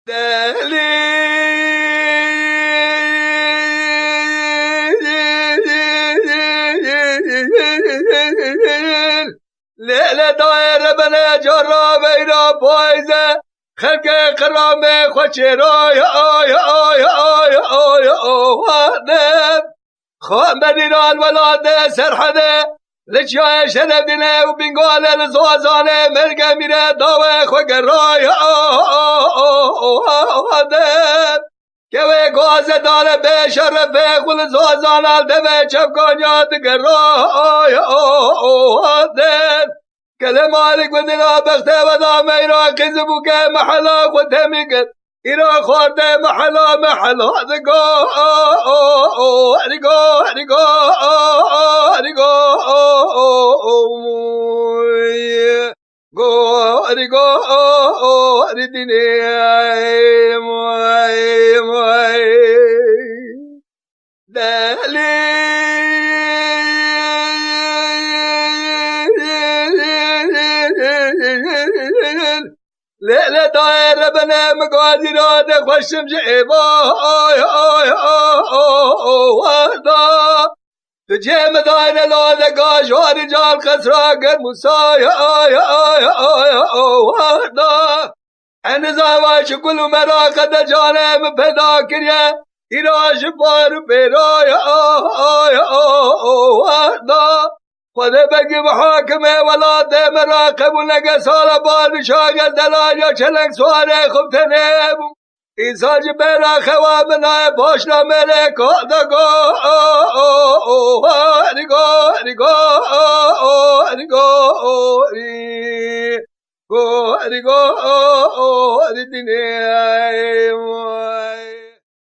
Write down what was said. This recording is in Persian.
دلی لیل دایر بنا جرا بیرا پایزه خلق قرام خوچه رای آی آی آی آی آی خواهم بدین الولاد سرحده لچیای شده بینه و بینگال لزوازانه ملگه میره داوه خوگر رای آده که وی گازه داره به شرفه خول زوازانه دوه چفکانیا دگر رای آده کل مالک و دلا بخته و دامه را قزبو که محلا خود میکن ایرا خورده محلا محلا دگا ارگا ارگا ارگا گو ارگا اردینی موی موی دلی لیل دایر بنه مگادی را ده خوشم جیبا آی آی آی دا تو جیم دایر لاله گاجواری جال خسرا گر موسای آی آی آی آی دا انزاوای شکلو مرا قد جانم پیدا کریه ایراش پار پیرای آی آی دا خدا بگی محاکمه ولاد مرا قبول نگه سال بادشاه از دلال یا چلنگ سواره خوب تنبو ایسا جی برا خواب نای پاشنا ملک دگو ریگو ریگو ریگو ریگو ریگو ریدینی